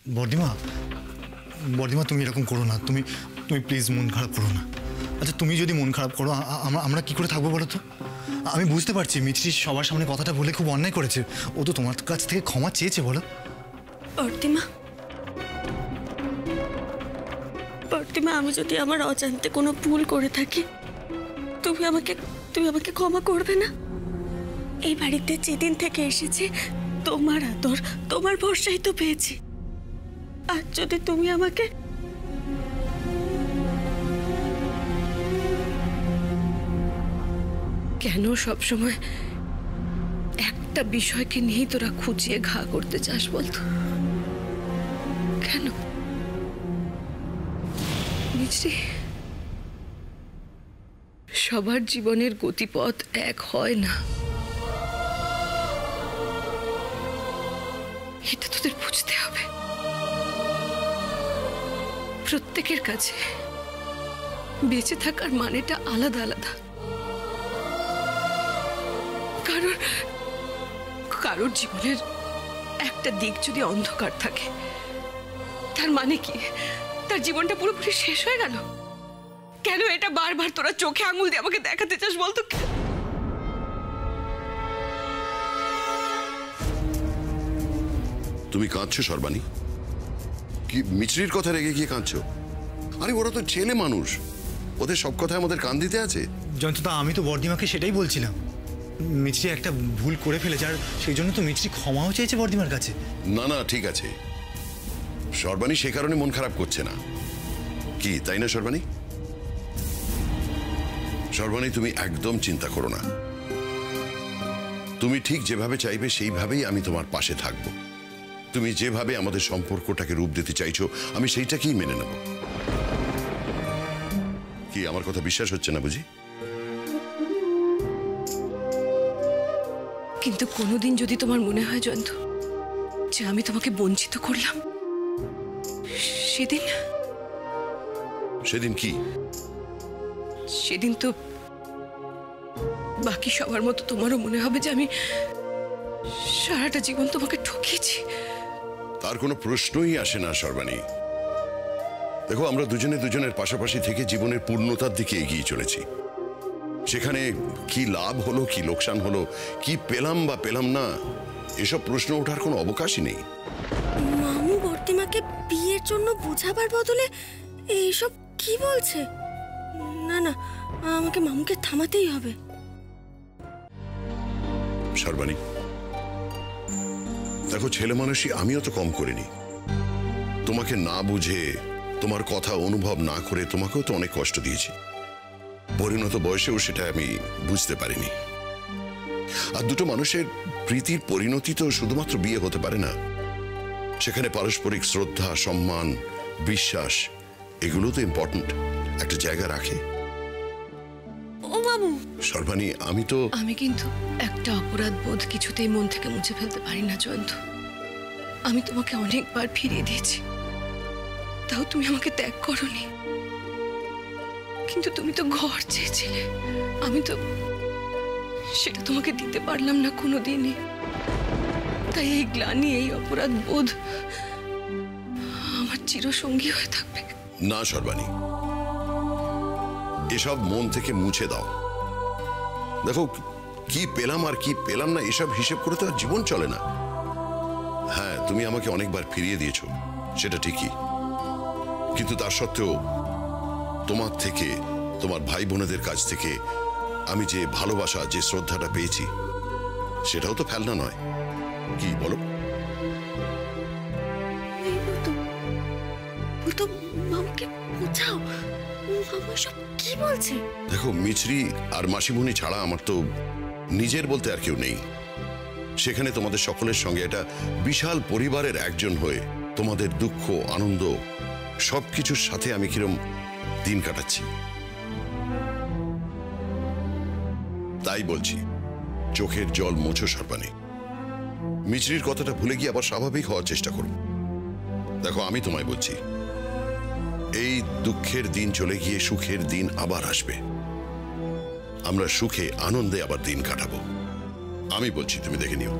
বর্দিমা, বর্দিমা তুমি এরকম করো না, তুমি তুমি প্লিজ মন খারাপ করো না। আচ্ছা তুমি যদি মন খারাপ করো আমরা কি করে থাকবো বলো তো? আমি বুঝতে পারছি মিছরি সবার সামনে কথাটা বলে খুব অন্যায় করেছে, ও তো তোমার কাছ থেকে ক্ষমা চেয়েছে। বলো বর্দিমা, বর্দিমা আমি যদি আমার অজান্তে কোনো ভুল করে থাকি তুমি আমাকে ক্ষমা করবে না? এই বাড়িতে যেদিন থেকে এসেছি তোমার আদর তোমার ভরসাই তো পেয়েছি। আর যদি তুমি আমাকে কেন সবসময় একটা বিষয়কে নিয়ে তোরা খুঁচিয়ে ঘা করতে চাস বলতো? কেন মিছরি? সবার জীবনের গতিপথ এক হয় না, এটা তোদের বুঝতে হবে। প্রত্যেকের কাছে বেঁচে থাকার মানেটা আলাদা আলাদা। কারোর জীবনের একটা দিক যদি অন্ধকার থাকে তার মানে কি তার জীবনটা পুরোপুরি শেষ হয়ে গেল? কেন এটা বারবার তোরা চোখে আঙুল দিয়ে আমাকে দেখাতে চাস বলতো? তুমি কাঁদছো সর্বাণী? কি মিছরির কথা রেগে গিয়ে কাঁদছো? আরে ওরা তো ছেলে মানুষ, ওদের সব কথায় আমাদের কান দিতে আছে। জয়ন্তদা আমি তো বর্দিমাকে সেটাই বলছিলাম, মিছরি একটা ভুল করে ফেলেছে আর সেই জন্য তো মিছরি ক্ষমাও চেয়েছে বর্দিমার কাছে। না না ঠিক আছে, সর্বাণী সে কারণে মন খারাপ করছে না, কি তাই না সর্বাণী? সর্বাণী তুমি একদম চিন্তা করো না, তুমি ঠিক যেভাবে চাইবে সেইভাবেই আমি তোমার পাশে থাকবো। তুমি যেভাবে আমাদের সম্পর্কটাকে রূপ দিতে চাইছো আমি সেইটাকেই মেনে নেব। কি আমার কথা বিশ্বাস হচ্ছে না বুঝি? কিন্তু কোনোদিন যদি তোমার মনে হয় জয়ন্ত যে আমি তোমাকে বঞ্চিত করলাম, সেদিন কি? সেদিন তো বাকি সবার মতো তোমারও মনে হবে যে আমি সারাটা জীবন তোমাকে ঠকিয়েছি। তার কোনো প্রশ্নই আসে না সর্বাণী। দেখো আমরা দুজনে দুজনের পাশাপাশি থেকে জীবনের পূর্ণতার দিকে এগিয়ে চলেছি। সেখানে কি লাভ হলো, কি লোকসান হলো, কি পেলাম বা পেলাম না, এসব প্রশ্ন ওঠার কোনো অবকাশই নেই। মামু বর্দিমাকে বিয়ের জন্য বোঝাবার বদলে এইসব কি বলছে? না না, আমাকে মামুকে থামাতেই হবে। সর্বাণী দেখো, ছেলে মানুষই আমিও তো কম করিনি। তোমাকে না বুঝে, তোমার কথা অনুভব না করে তোমাকেও তো অনেক কষ্ট দিয়েছি। পরিণত বয়সেও সেটা আমি বুঝতে পারিনি। আর দুটো মানুষের প্রীতির পরিণতি তো শুধুমাত্র বিয়ে হতে পারে না, সেখানে পারস্পরিক শ্রদ্ধা, সম্মান, বিশ্বাস এগুলো তো ইম্পর্টেন্ট, একটা জায়গা রাখে। ও মামু। সর্বাণী আমি কিন্তু একটা অপরাধ বোধ কিছুতেই মন থেকে মুছে ফেলতে পারি না জয়ন্ত। আমি তোমাকে অনেকবার ফিরিয়ে দিয়েছি, তাও তুমি আমাকে ত্যাগ করোনি। কিন্তু তুমি তো ঘর চেয়েছিলে, আমি তো সেটা তোমাকে দিতে পারলাম না কোনোদিনই। তাই এই গ্লানি, এই অপরাধ বোধ আমার চিরসঙ্গী হয়ে থাকবে। না সর্বাণী, এসব মন থেকে মুছে দাও। দেখো, কি পেলাম আর কি পেলাম না এসব হিসেব করে তো আর জীবন চলে না। হ্যাঁ, তুমি আমাকে অনেকবার ফিরিয়ে দিয়েছো, সেটা ঠিকই, কিন্তু তার সত্ত্বেও তোমার থেকে, তোমার ভাই বোনেদের কাছ থেকে আমি যে ভালোবাসা, যে শ্রদ্ধাটা পেয়েছি সেটাও তো ফেলনা নয়, কি বলো? দেখো, মিছরি আর মাসিমণি ছাড়া আমার তো নিজের বলতে আর কেউ নেই। সেখানে তোমাদের সকলের সঙ্গে একটা বিশাল পরিবারের একজন হয়ে তোমাদের দুঃখ, আনন্দ সবকিছুর সাথে আমি কিরম দিন কাটাচ্ছি। তাই বলছি, চোখের জল মোছো সর্বাণী। মিছরির কথাটা ভুলে গিয়ে আবার স্বাভাবিক হওয়ার চেষ্টা করো। দেখো, আমি তোমায় বলছি, এই দুঃখের দিন চলে গিয়ে সুখের দিন আবার আসবে। আমরা সুখে আনন্দে আবার দিন কাটাবো। আমি বলছি, তুমি দেখে নিও।